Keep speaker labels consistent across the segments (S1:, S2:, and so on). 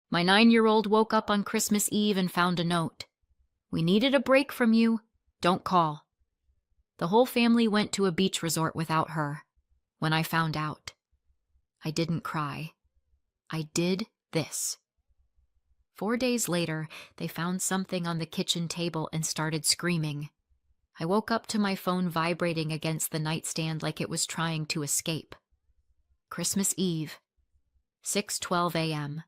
S1: My 9-year-old woke up on Christmas Eve and found a note. We needed a break from you. Don't call. The whole family went to a beach resort without her. When I found out, I didn't cry. I did this. 4 days later, they found something on the kitchen table and started screaming. I woke up to my phone vibrating against the nightstand like it was trying to escape. Christmas Eve, 6:12 a.m.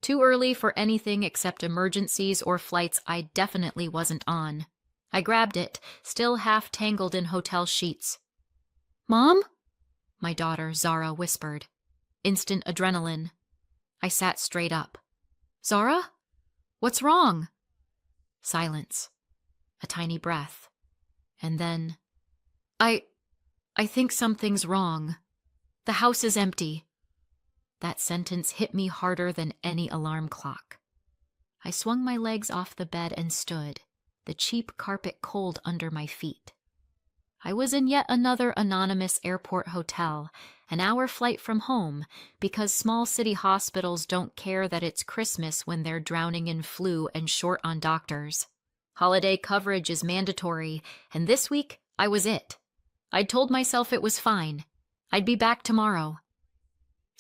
S1: Too early for anything except emergencies or flights I definitely wasn't on. I grabbed it, still half tangled in hotel sheets. "Mom?" my daughter, Zara, whispered. Instant adrenaline. I sat straight up. "Zara? What's wrong?" Silence. A tiny breath. And then, I think something's wrong. The house is empty." That sentence hit me harder than any alarm clock. I swung my legs off the bed and stood, the cheap carpet cold under my feet. I was in yet another anonymous airport hotel, an hour flight from home, because small city hospitals don't care that it's Christmas when they're drowning in flu and short on doctors. Holiday coverage is mandatory, and this week I was it. I'd told myself it was fine. I'd be back tomorrow.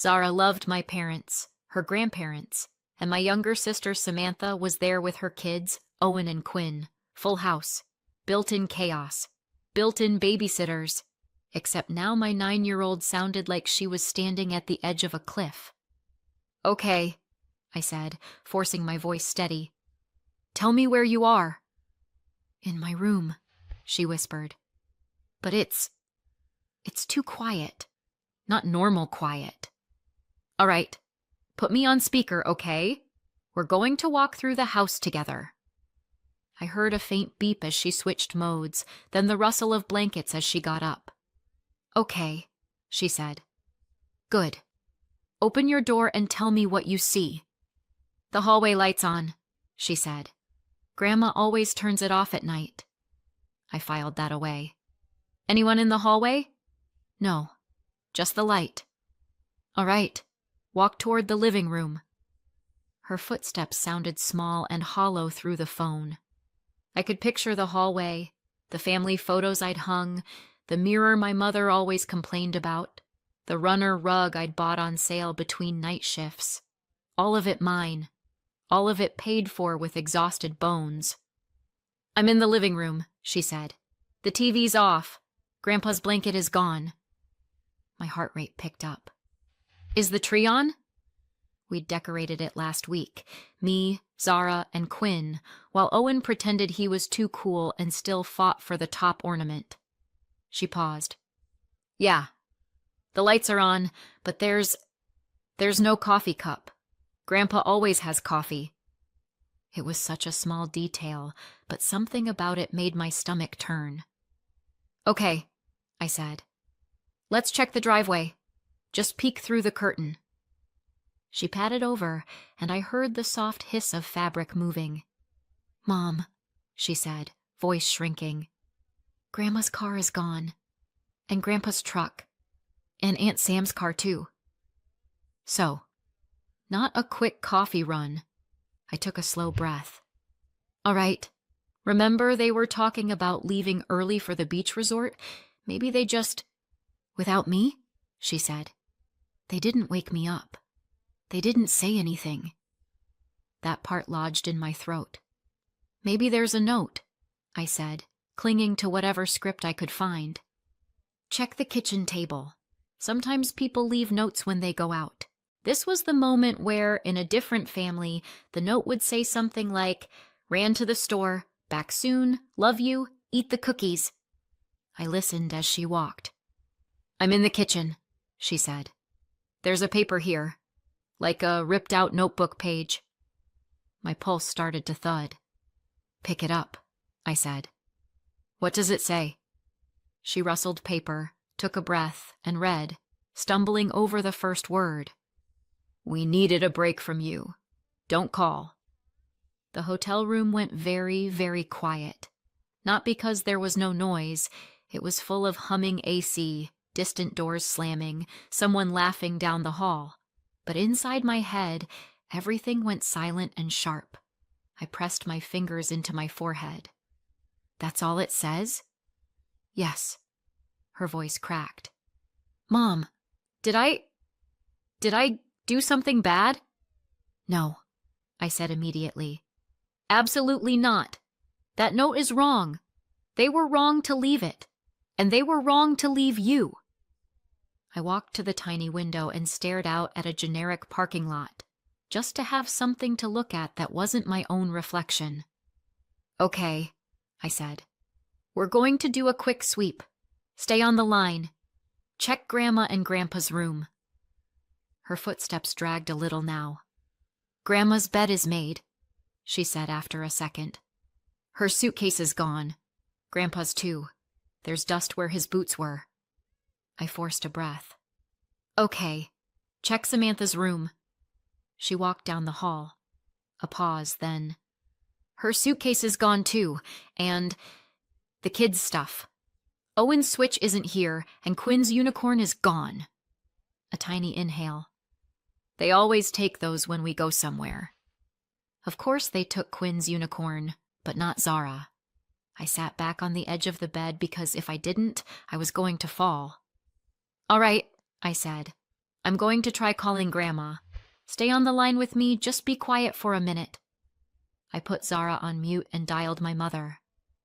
S1: Zara loved my parents, her grandparents, and my younger sister Samantha was there with her kids, Owen and Quinn. Full house. Built-in chaos. Built-in babysitters. Except now my 9-year-old sounded like she was standing at the edge of a cliff. "Okay," I said, forcing my voice steady. "Tell me where you are." "In my room," she whispered. "But it's too quiet. Not normal quiet." "All right, put me on speaker, okay? We're going to walk through the house together." I heard a faint beep as she switched modes, then the rustle of blankets as she got up. "Okay," she said. "Good. Open your door and tell me what you see." "The hallway light's on," she said. "Grandma always turns it off at night." I filed that away. "Anyone in the hallway?" "No, just the light." "All right, walk toward the living room." Her footsteps sounded small and hollow through the phone. I could picture the hallway, the family photos I'd hung, the mirror my mother always complained about, the runner rug I'd bought on sale between night shifts. All of it mine. All of it paid for with exhausted bones. "I'm in the living room," she said. "The TV's off. Grandpa's blanket is gone." My heart rate picked up. "Is the tree on?" We'd decorated it last week, me, Zara, and Quinn, while Owen pretended he was too cool and still fought for the top ornament. She paused. "Yeah, the lights are on, but there's no coffee cup. Grandpa always has coffee." It was such a small detail, but something about it made my stomach turn. "Okay," I said. "Let's check the driveway. Just peek through the curtain." She patted over, and I heard the soft hiss of fabric moving. "Mom," she said, voice shrinking. "Grandma's car is gone. And Grandpa's truck. And Aunt Sam's car, too." So, not a quick coffee run. I took a slow breath. "All right. Remember they were talking about leaving early for the beach resort? Maybe they just—" "Without me?" she said. "They didn't wake me up. They didn't say anything." That part lodged in my throat. "Maybe there's a note," I said, clinging to whatever script I could find. "Check the kitchen table. Sometimes people leave notes when they go out." This was the moment where, in a different family, the note would say something like, "Ran to the store, back soon, love you, eat the cookies." I listened as she walked. "I'm in the kitchen," she said. "There's a paper here. Like a ripped-out notebook page." My pulse started to thud. "Pick it up," I said. "What does it say?" She rustled paper, took a breath, and read, stumbling over the first word. "We needed a break from you. Don't call." The hotel room went very, very quiet. Not because there was no noise. It was full of humming AC, distant doors slamming, someone laughing down the hall. But inside my head, Everything went silent and sharp. I pressed my fingers into my forehead. That's all it says? Yes. Her voice cracked. Mom, did I do something bad? No, I said immediately. Absolutely not. That note is wrong. They were wrong to leave it, and they were wrong to leave you. I walked to the tiny window and stared out at a generic parking lot, just to have something to look at that wasn't my own reflection. Okay, I said. We're going to do a quick sweep. Stay on the line. Check Grandma and Grandpa's room. Her footsteps dragged a little now. Grandma's bed is made, she said after a second. Her suitcase is gone. Grandpa's too. There's dust where his boots were. I forced a breath. Okay. Check Samantha's room. She walked down the hall. A pause, then. Her suitcase is gone too, and the kids' stuff. Owen's Switch isn't here, and Quinn's unicorn is gone. A tiny inhale. They always take those when we go somewhere. Of course they took Quinn's unicorn, but not Zara. I sat back on the edge of the bed because if I didn't, I was going to fall. All right, I said. I'm going to try calling Grandma. Stay on the line with me, just be quiet for a minute. I put Zara on mute and dialed my mother.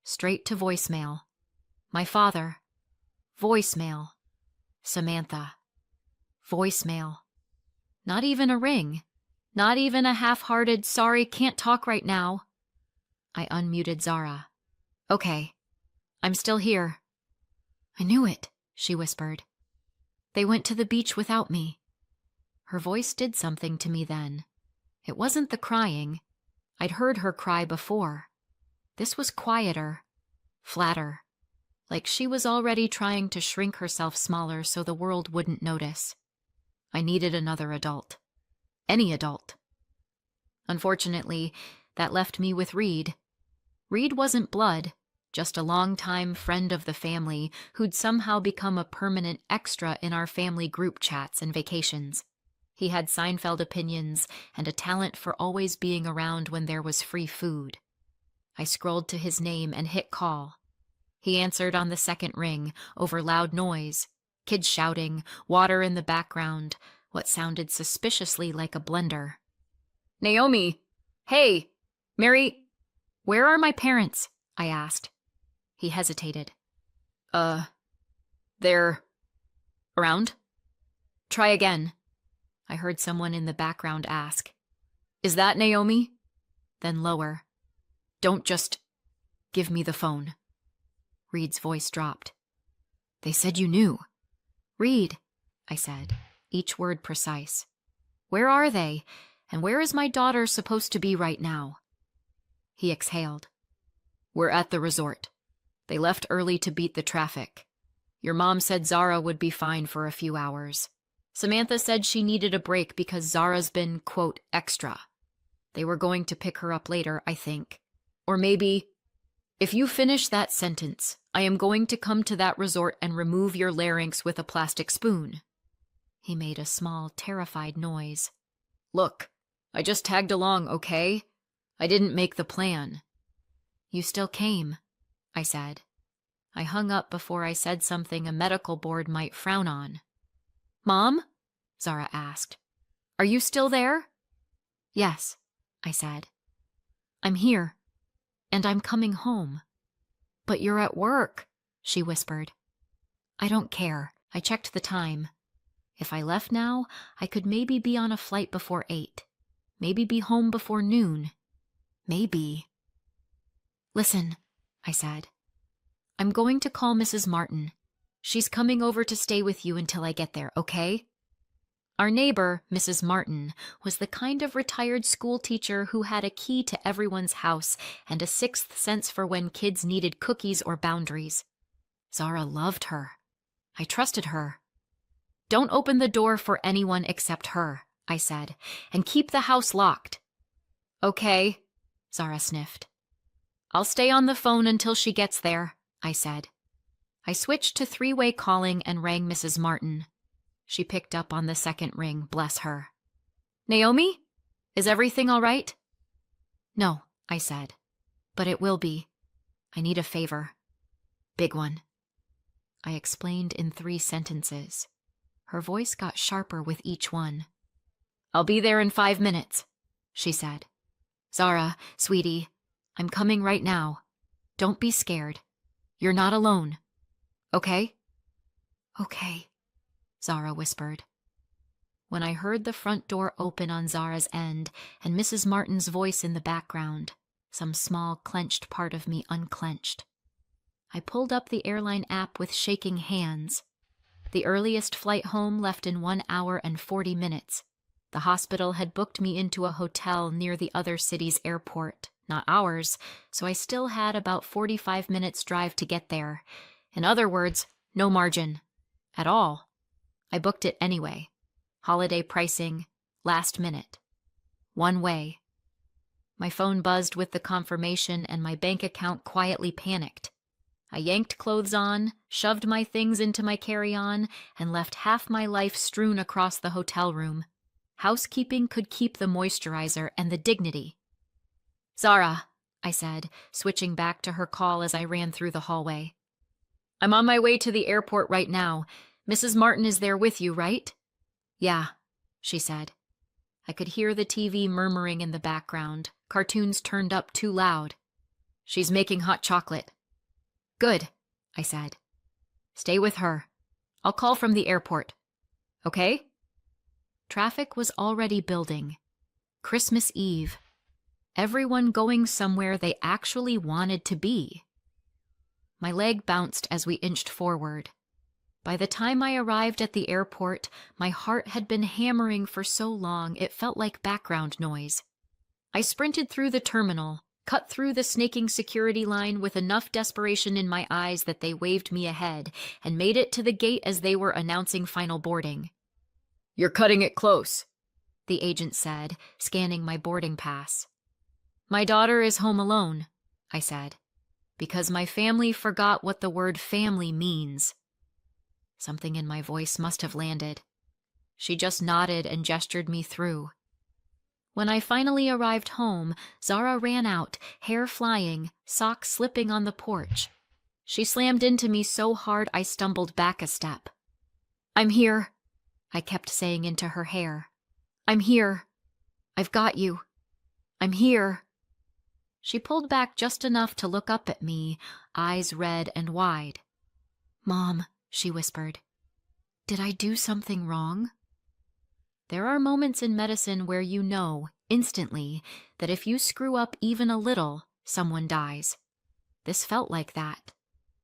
S1: Straight to voicemail. My father. Voicemail. Samantha. Voicemail. Not even a ring. Not even a half-hearted, sorry, can't talk right now. I unmuted Zara. Okay. I'm still here. I knew it, she whispered. They went to the beach without me. Her voice did something to me then. It wasn't the crying. I'd heard her cry before. This was quieter, flatter, like she was already trying to shrink herself smaller so the world wouldn't notice. I needed another adult. Any adult. Unfortunately, that left me with Reed. Reed wasn't blood, just a longtime friend of the family who'd somehow become a permanent extra in our family group chats and vacations. He had Seinfeld opinions and a talent for always being around when there was free food. I scrolled to his name and hit call. He answered on the second ring, over loud noise, kids shouting, water in the background, what sounded suspiciously like a blender. Naomi! Hey! Mary! Where are my parents? I asked. He hesitated. They're around? Try again. I heard someone in the background ask. Is that Naomi? Then lower. Don't just give me the phone. Reed's voice dropped. They said you knew. Reed, I said, each word precise. Where are they? And where is my daughter supposed to be right now? He exhaled. We're at the resort. They left early to beat the traffic. Your mom said Zara would be fine for a few hours. Samantha said she needed a break because Zara's been, quote, extra. They were going to pick her up later, I think. Or maybe, if you finish that sentence, I am going to come to that resort and remove your larynx with a plastic spoon. He made a small, terrified noise. Look, I just tagged along, okay? I didn't make the plan. You still came, I said. I hung up before I said something a medical board might frown on. Mom? Zara asked. Are you still there? Yes, I said. I'm here, and I'm coming home. But you're at work, she whispered. I don't care. I checked the time. If I left now, I could maybe be on a flight before 8. Maybe be home before noon. Maybe. Listen, I said. I'm going to call Mrs. Martin. She's coming over to stay with you until I get there, okay? Our neighbor, Mrs. Martin, was the kind of retired school teacher who had a key to everyone's house and a sixth sense for when kids needed cookies or boundaries. Zara loved her. I trusted her. Don't open the door for anyone except her, I said, and keep the house locked. Okay, Zara sniffed. I'll stay on the phone until she gets there, I said. I switched to three-way calling and rang Mrs. Martin. She picked up on the second ring, bless her. Naomi? Is everything all right? No, I said, but it will be. I need a favor. Big one. I explained in 3 sentences. Her voice got sharper with each one. I'll be there in 5 minutes, she said. Zara, sweetie, I'm coming right now. Don't be scared. You're not alone. Okay? Okay, Zara whispered. When I heard the front door open on Zara's end and Mrs. Martin's voice in the background, some small clenched part of me unclenched. I pulled up the airline app with shaking hands. The earliest flight home left in 1 hour and 40 minutes. The hospital had booked me into a hotel near the other city's airport, not ours, so I still had about 45 minutes drive to get there. In other words, no margin. At all. I booked it anyway. Holiday pricing, last minute. One way. My phone buzzed with the confirmation and my bank account quietly panicked. I yanked clothes on, shoved my things into my carry-on, and left half my life strewn across the hotel room. Housekeeping could keep the moisturizer and the dignity. Zara, I said, switching back to her call as I ran through the hallway. I'm on my way to the airport right now. Mrs. Martin is there with you, right? Yeah, she said. I could hear the TV murmuring in the background, cartoons turned up too loud. She's making hot chocolate. Good, I said. Stay with her. I'll call from the airport. Okay? Traffic was already building. Christmas Eve. Everyone going somewhere they actually wanted to be. My leg bounced as we inched forward. By the time I arrived at the airport, my heart had been hammering for so long it felt like background noise. I sprinted through the terminal, cut through the snaking security line with enough desperation in my eyes that they waved me ahead, and made it to the gate as they were announcing final boarding. You're cutting it close, the agent said, scanning my boarding pass. My daughter is home alone, I said, because my family forgot what the word family means. Something in my voice must have landed. She just nodded and gestured me through. When I finally arrived home, Zara ran out, hair flying, socks slipping on the porch. She slammed into me so hard I stumbled back a step. I'm here, I kept saying into her hair. I'm here. I've got you. I'm here. She pulled back just enough to look up at me, eyes red and wide. Mom, she whispered, did I do something wrong? There are moments in medicine where you know, instantly, that if you screw up even a little, someone dies. This felt like that,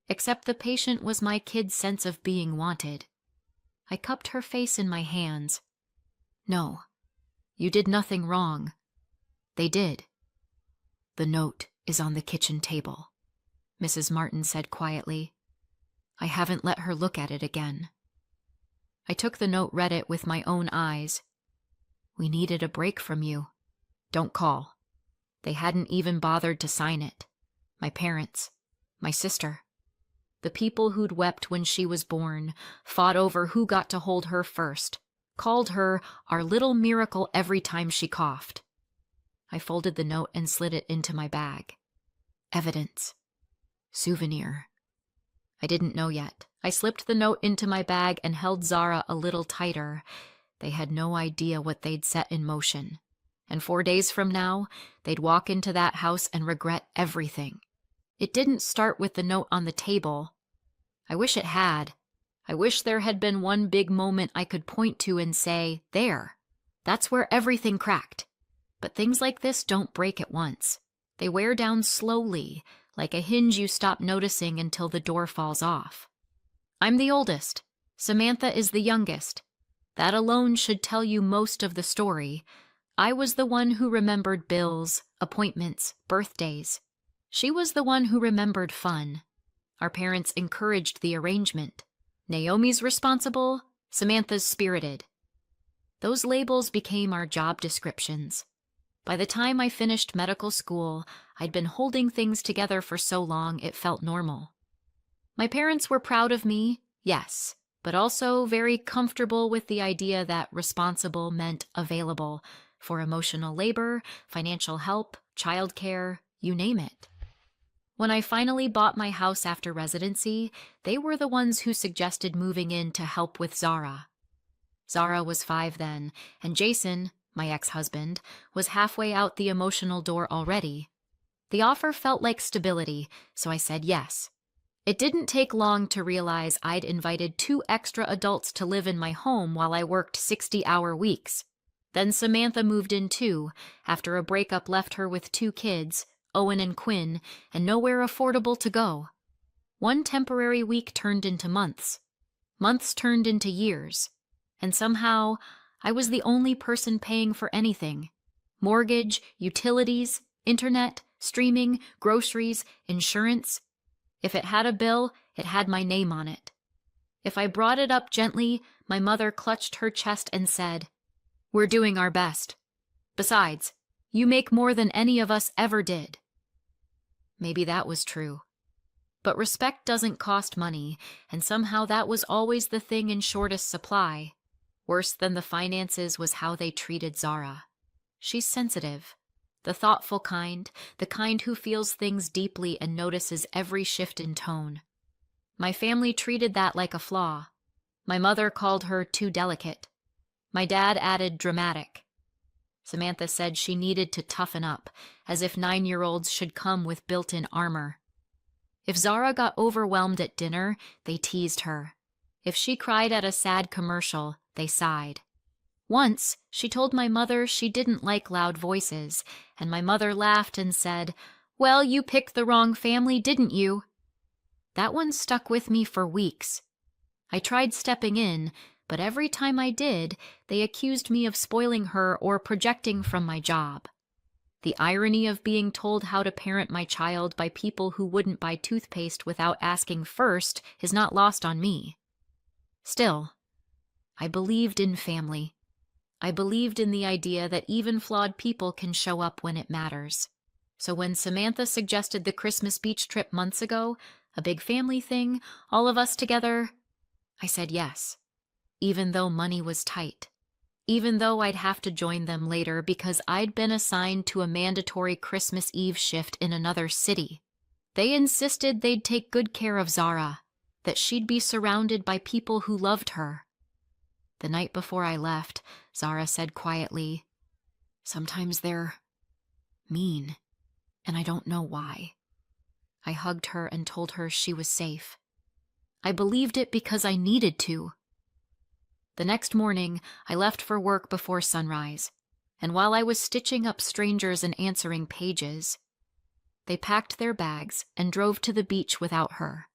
S1: except the patient was my kid's sense of being wanted. I cupped her face in my hands. No, you did nothing wrong. They did. The note is on the kitchen table, Mrs. Martin said quietly. I haven't let her look at it again. I took the note, read it with my own eyes. We needed a break from you. Don't call. They hadn't even bothered to sign it. My parents, my sister, the people who'd wept when she was born, fought over who got to hold her first, called her our little miracle every time she coughed. I folded the note and slid it into my bag. Evidence. Souvenir. I didn't know yet. I slipped the note into my bag and held Zara a little tighter. They had no idea what they'd set in motion. And 4 days from now, they'd walk into that house and regret everything. It didn't start with the note on the table. I wish it had. I wish there had been one big moment I could point to and say, there. That's where everything cracked. But things like this don't break at once. They wear down slowly, like a hinge you stop noticing until the door falls off. I'm the oldest. Samantha is the youngest. That alone should tell you most of the story. I was the one who remembered bills, appointments, birthdays. She was the one who remembered fun. Our parents encouraged the arrangement. Naomi's responsible, Samantha's spirited. Those labels became our job descriptions. By the time I finished medical school, I'd been holding things together for so long it felt normal. My parents were proud of me, yes, but also very comfortable with the idea that responsible meant available, for emotional labor, financial help, childcare, you name it. When I finally bought my house after residency, they were the ones who suggested moving in to help with Zara. Zara was 5 then, and Jason, my ex-husband, was halfway out the emotional door already. The offer felt like stability, so I said yes. It didn't take long to realize I'd invited 2 extra adults to live in my home while I worked 60-hour weeks. Then Samantha moved in too, after a breakup left her with 2 kids, Owen and Quinn, and nowhere affordable to go. One temporary week turned into months. Months turned into years. And somehow, I was the only person paying for anything. Mortgage, utilities, internet, streaming, groceries, insurance. If it had a bill, it had my name on it. If I brought it up gently, my mother clutched her chest and said, "We're doing our best. Besides, you make more than any of us ever did." Maybe that was true. But respect doesn't cost money, and somehow that was always the thing in shortest supply. Worse than the finances was how they treated Zara. She's sensitive. The thoughtful kind, the kind who feels things deeply and notices every shift in tone. My family treated that like a flaw. My mother called her too delicate. My dad added dramatic. Samantha said she needed to toughen up, as if 9-year-olds should come with built-in armor. If Zara got overwhelmed at dinner, they teased her. If she cried at a sad commercial, they sighed. Once, she told my mother she didn't like loud voices, and my mother laughed and said, "Well, you picked the wrong family, didn't you?" That one stuck with me for weeks. I tried stepping in, but every time I did, they accused me of spoiling her or projecting from my job. The irony of being told how to parent my child by people who wouldn't buy toothpaste without asking first is not lost on me. Still, I believed in family. I believed in the idea that even flawed people can show up when it matters. So when Samantha suggested the Christmas beach trip months ago, a big family thing, all of us together, I said yes, even though money was tight. Even though I'd have to join them later because I'd been assigned to a mandatory Christmas Eve shift in another city. They insisted they'd take good care of Zara, that she'd be surrounded by people who loved her. The night before I left, Zara said quietly, "Sometimes they're mean, and I don't know why." I hugged her and told her she was safe. I believed it because I needed to. The next morning, I left for work before sunrise, and while I was stitching up strangers and answering pages, they packed their bags and drove to the beach without her,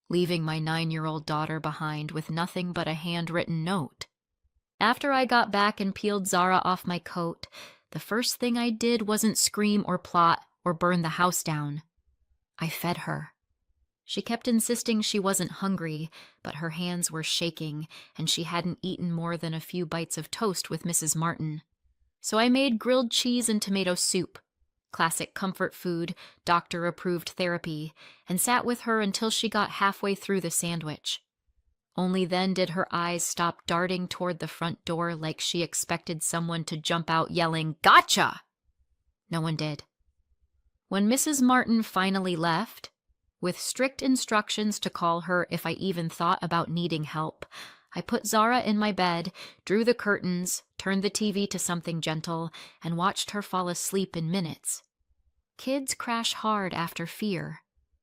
S1: leaving my 9-year-old daughter behind with nothing but a handwritten note. After I got back and peeled Zara off my coat, the first thing I did wasn't scream or plot or burn the house down. I fed her. She kept insisting she wasn't hungry, but her hands were shaking, and she hadn't eaten more than a few bites of toast with Mrs. Martin. So I made grilled cheese and tomato soup, classic comfort food, doctor-approved therapy, and sat with her until she got halfway through the sandwich. Only then did her eyes stop darting toward the front door like she expected someone to jump out yelling, "Gotcha!" No one did. When Mrs. Martin finally left, with strict instructions to call her if I even thought about needing help, I put Zara in my bed, drew the curtains, turned the TV to something gentle, and watched her fall asleep in minutes. Kids crash hard after fear.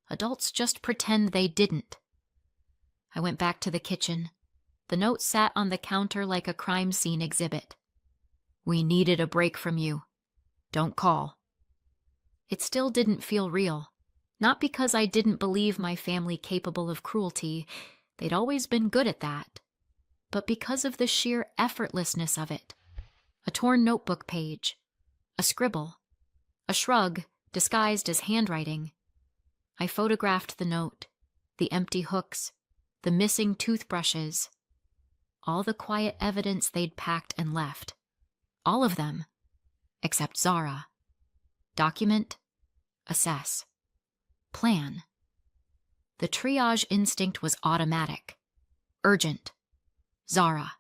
S1: Adults just pretend they didn't. I went back to the kitchen. The note sat on the counter like a crime scene exhibit. "We needed a break from you. Don't call." It still didn't feel real. Not because I didn't believe my family capable of cruelty, they'd always been good at that, but because of the sheer effortlessness of it. A torn notebook page, a scribble, a shrug disguised as handwriting. I photographed the note, the empty hooks, the missing toothbrushes, all the quiet evidence they'd packed and left. All of them, except Zara. Document, assess, plan. The triage instinct was automatic. Urgent. Zara.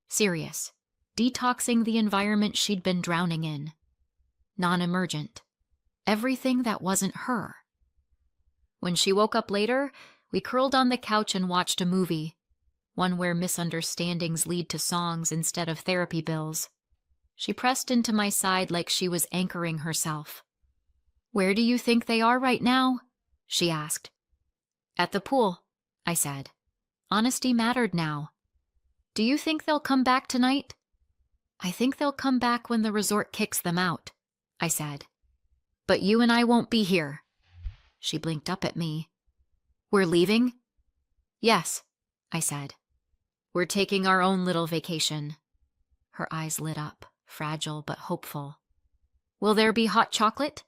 S1: Serious. detoxing the environment she'd been drowning in. Non-emergent. Everything that wasn't her. When she woke up later, we curled on the couch and watched a movie, one where misunderstandings lead to songs instead of therapy bills. She pressed into my side like she was anchoring herself. "Where do you think they are right now?" she asked. "At the pool," I said. Honesty mattered now. "Do you think they'll come back tonight?" "I think they'll come back when the resort kicks them out," I said. "But you and I won't be here." She blinked up at me. "We're leaving?" "Yes," I said. "We're taking our own little vacation." Her eyes lit up, fragile but hopeful. "Will there be hot chocolate?"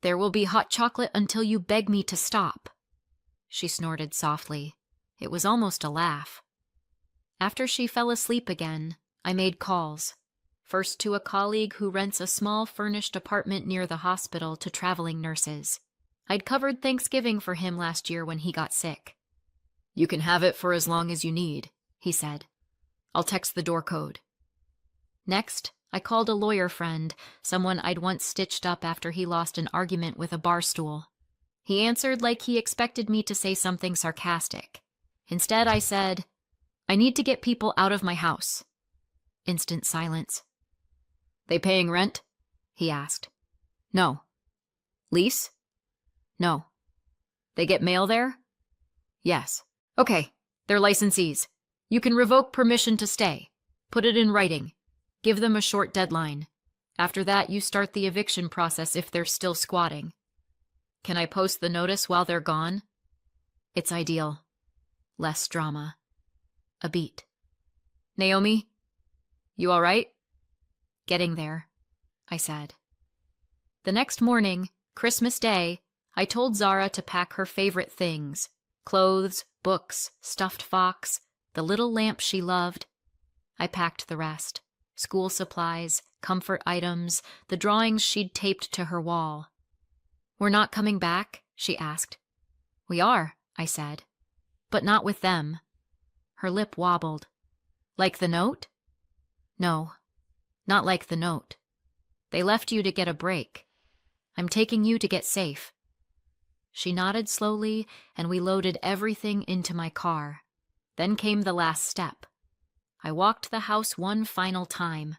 S1: "There will be hot chocolate until you beg me to stop." She snorted softly. It was almost a laugh. After she fell asleep again, I made calls. First to a colleague who rents a small furnished apartment near the hospital to traveling nurses. I'd covered Thanksgiving for him last year when he got sick. "You can have it for as long as you need," he said. "I'll text the door code." Next, I called a lawyer friend, someone I'd once stitched up after he lost an argument with a bar stool. He answered like he expected me to say something sarcastic. Instead, I said, "I need to get people out of my house." Instant silence. "They paying rent?" he asked. "No." "Lease?" "No." "They get mail there?" "Yes." "Okay, they're licensees. You can revoke permission to stay. Put it in writing. Give them a short deadline. After that, you start the eviction process if they're still squatting." "Can I post the notice while they're gone?" "It's ideal. Less drama." A beat. "Naomi? You all right?" "Getting there," I said. The next morning, Christmas Day, I told Zara to pack her favorite things: clothes, books, stuffed fox, the little lamp she loved. I packed the rest: school supplies, comfort items, the drawings she'd taped to her wall. "We're not coming back?" she asked. "We are," I said. "But not with them." Her lip wobbled. "Like the note?" "No, not like the note. They left you to get a break. I'm taking you to get safe." She nodded slowly, and we loaded everything into my car. Then came the last step. I walked the house one final time.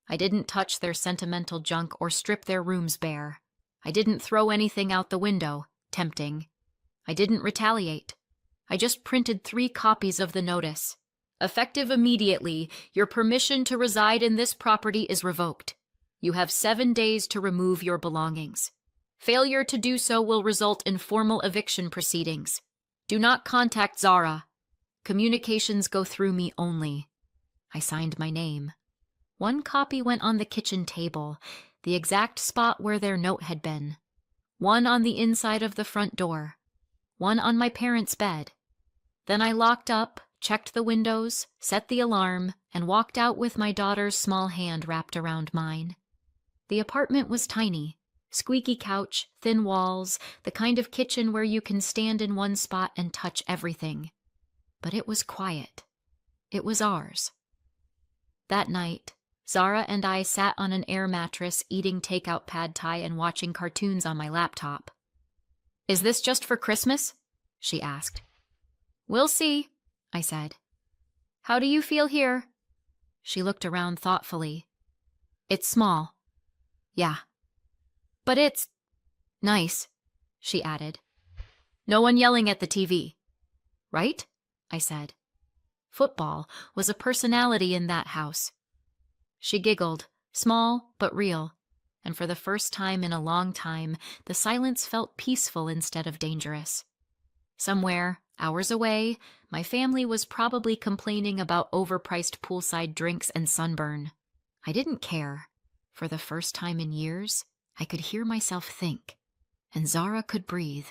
S1: I didn't touch their sentimental junk or strip their rooms bare. I didn't throw anything out the window, tempting. I didn't retaliate. I just printed 3 copies of the notice. "Effective immediately, your permission to reside in this property is revoked. You have 7 days to remove your belongings. Failure to do so will result in formal eviction proceedings. Do not contact Zara. Communications go through me only." I signed my name. 1 copy went on the kitchen table, the exact spot where their note had been. 1 on the inside of the front door. 1 on my parents' bed. Then I locked up, checked the windows, set the alarm, and walked out with my daughter's small hand wrapped around mine. The apartment was tiny. Squeaky couch, thin walls, the kind of kitchen where you can stand in one spot and touch everything. But it was quiet. It was ours. That night, Zara and I sat on an air mattress eating takeout pad thai and watching cartoons on my laptop. "Is this just for Christmas?" she asked. "We'll see," I said. "How do you feel here?" She looked around thoughtfully. "It's small." "Yeah." "But it's nice," she added. "No one yelling at the TV." "Right?" I said. Football was a personality in that house. She giggled, small but real, and for the first time in a long time, the silence felt peaceful instead of dangerous. Somewhere, hours away, my family was probably complaining about overpriced poolside drinks and sunburn. I didn't care. For the first time in years, I could hear myself think, and Zara could breathe.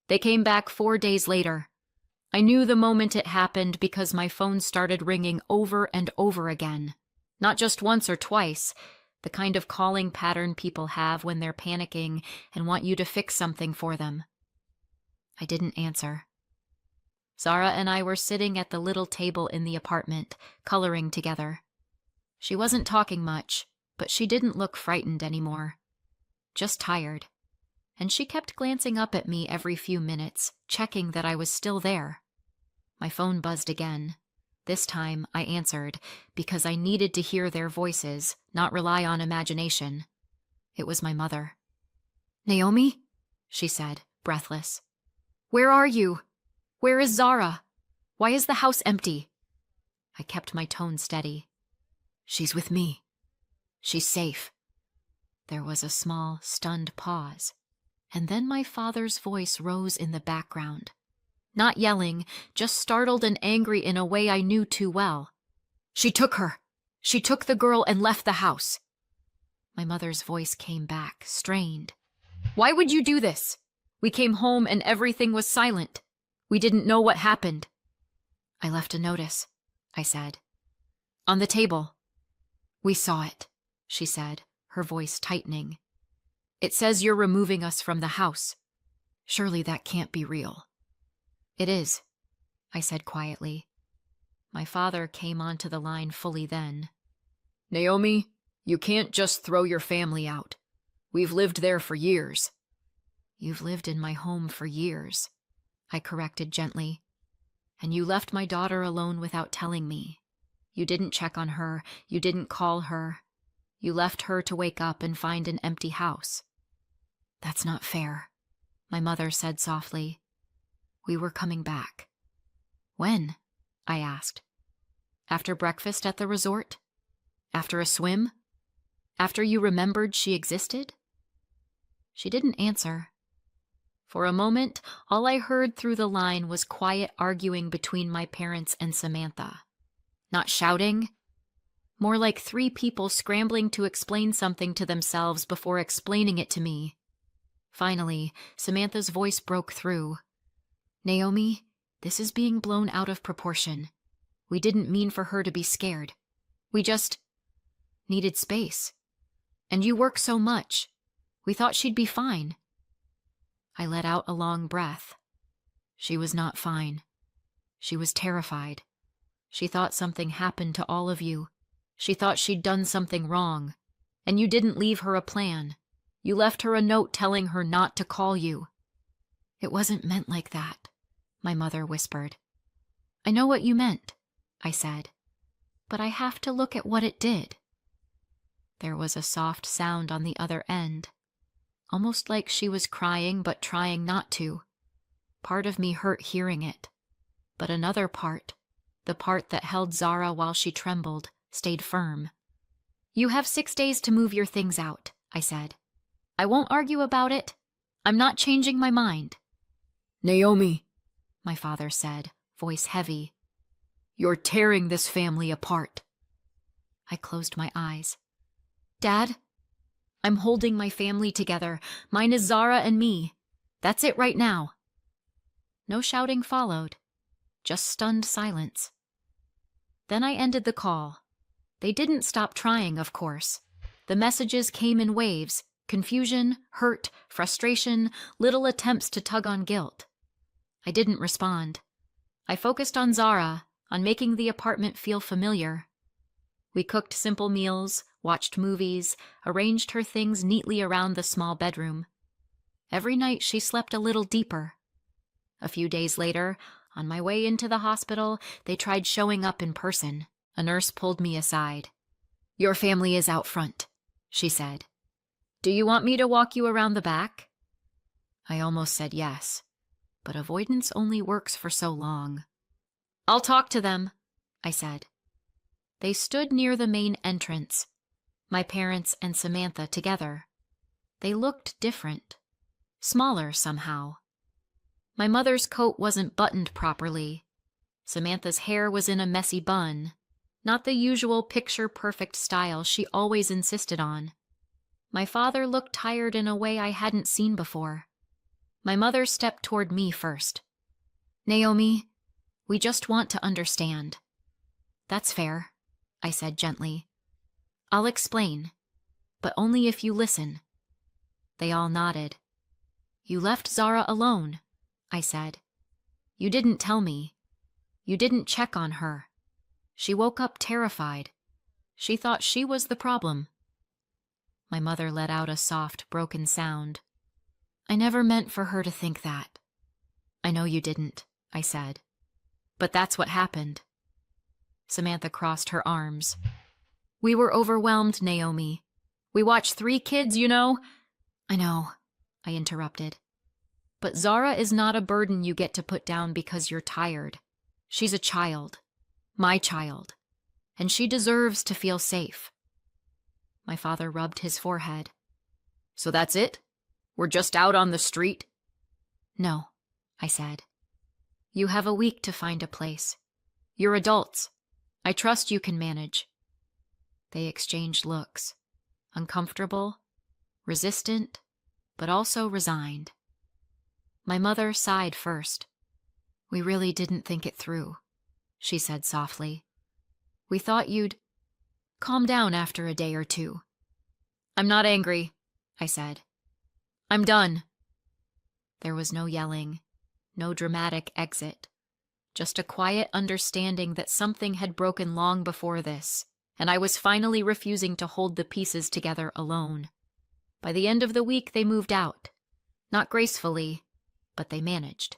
S1: They came back 4 days later. I knew the moment it happened because my phone started ringing over and over again. Not just once or twice, the kind of calling pattern people have when they're panicking and want you to fix something for them. I didn't answer. Zara and I were sitting at the little table in the apartment, coloring together. She wasn't talking much, but she didn't look frightened anymore. Just tired. And she kept glancing up at me every few minutes, checking that I was still there. My phone buzzed again. This time I answered, because I needed to hear their voices, not rely on imagination. It was my mother. "Naomi?" she said, breathless. "Where are you? Where is Zara? Why is the house empty?" I kept my tone steady. "She's with me. She's safe." There was a small, stunned pause, and then my father's voice rose in the background. Not yelling, just startled and angry in a way I knew too well. "She took her. She took the girl and left the house." My mother's voice came back, strained. "Why would you do this? We came home and everything was silent. We didn't know what happened." "I left a notice," I said. "On the table." "We saw it," she said, her voice tightening. "It says you're removing us from the house. Surely that can't be real." "It is," I said quietly. My father came onto the line fully then. "Naomi, you can't just throw your family out. We've lived there for years." "You've lived in my home for years," I corrected gently. "And you left my daughter alone without telling me. You didn't check on her. You didn't call her. You left her to wake up and find an empty house." "That's not fair," my mother said softly. "We were coming back." "When?" I asked. "After breakfast at the resort? After a swim? After you remembered she existed?" She didn't answer. For a moment, all I heard through the line was quiet arguing between my parents and Samantha. Not shouting, more like three people scrambling to explain something to themselves before explaining it to me. Finally, Samantha's voice broke through. "Naomi, this is being blown out of proportion. We didn't mean for her to be scared. We just needed space. And you work so much. We thought she'd be fine." I let out a long breath. She was not fine. She was terrified. She thought something happened to all of you. She thought she'd done something wrong. And you didn't leave her a plan. You left her a note telling her not to call you. "It wasn't meant like that," my mother whispered. "I know what you meant," I said. "But I have to look at what it did." There was a soft sound on the other end, almost like she was crying but trying not to. Part of me hurt hearing it, but another part, the part that held Zara while she trembled, stayed firm. "You have 6 days to move your things out," I said. "I won't argue about it. I'm not changing my mind." "Naomi," my father said, voice heavy, "you're tearing this family apart." I closed my eyes. "Dad, I'm holding my family together. Mine is Zara and me. That's it right now." No shouting followed, just stunned silence. Then I ended the call. They didn't stop trying, of course. The messages came in waves: confusion, hurt, frustration, little attempts to tug on guilt. I didn't respond. I focused on Zara, on making the apartment feel familiar. We cooked simple meals, watched movies, arranged her things neatly around the small bedroom. Every night she slept a little deeper. A few days later, on my way into the hospital, they tried showing up in person. A nurse pulled me aside. "Your family is out front," she said. "Do you want me to walk you around the back?" I almost said yes, but avoidance only works for so long. "I'll talk to them," I said. They stood near the main entrance, my parents and Samantha together. They looked different, smaller somehow. My mother's coat wasn't buttoned properly. Samantha's hair was in a messy bun, not the usual picture-perfect style she always insisted on. My father looked tired in a way I hadn't seen before. My mother stepped toward me first. "Naomi, we just want to understand." "That's fair," I said gently. "I'll explain, but only if you listen." They all nodded. "You left Zara alone," I said. "You didn't tell me. You didn't check on her. She woke up terrified. She thought she was the problem. My mother let out a soft, broken sound. I never meant for her to think that. I know you didn't, I said. But that's what happened. Samantha crossed her arms. We were overwhelmed, Naomi. We watched 3 kids, you know. I know, I interrupted. But Zara is not a burden you get to put down because you're tired. She's a child. My child. And she deserves to feel safe. My father rubbed his forehead. So that's it? We're just out on the street? No, I said. You have a week to find a place. You're adults. I trust you can manage. They exchanged looks. Uncomfortable, resistant, but also resigned. My mother sighed first. We really didn't think it through, she said softly. We thought you'd calm down after a day or 2. I'm not angry, I said. I'm done. There was no yelling, no dramatic exit, just a quiet understanding that something had broken long before this, and I was finally refusing to hold the pieces together alone. By the end of the week, they moved out. Not gracefully, but they managed.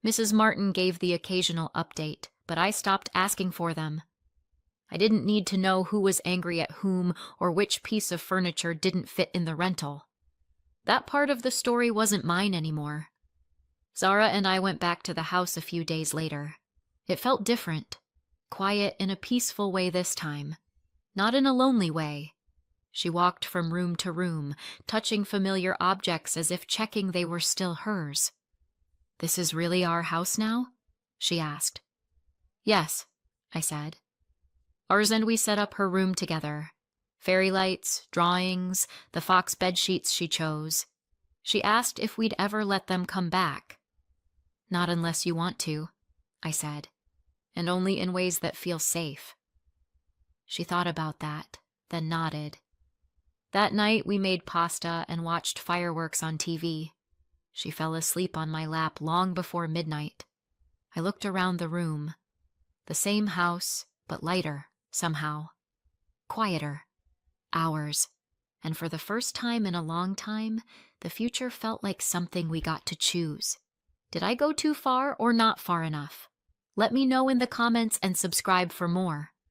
S1: Mrs. Martin gave the occasional update, but I stopped asking for them. I didn't need to know who was angry at whom or which piece of furniture didn't fit in the rental. That part of the story wasn't mine anymore. Zara and I went back to the house a few days later. It felt different, quiet in a peaceful way this time, not in a lonely way. She walked from room to room, touching familiar objects as if checking they were still hers. This is really our house now? She asked. Yes, I said. Ours, and we set up her room together. Fairy lights, drawings, the fox bedsheets she chose. She asked if we'd ever let them come back. Not unless you want to, I said, and only in ways that feel safe. She thought about that, then nodded. That night we made pasta and watched fireworks on TV. She fell asleep on my lap long before midnight. I looked around the room. The same house, but lighter, somehow. Quieter. Ours. And for the first time in a long time, the future felt like something we got to choose. Did I go too far or not far enough? Let me know in the comments and subscribe for more.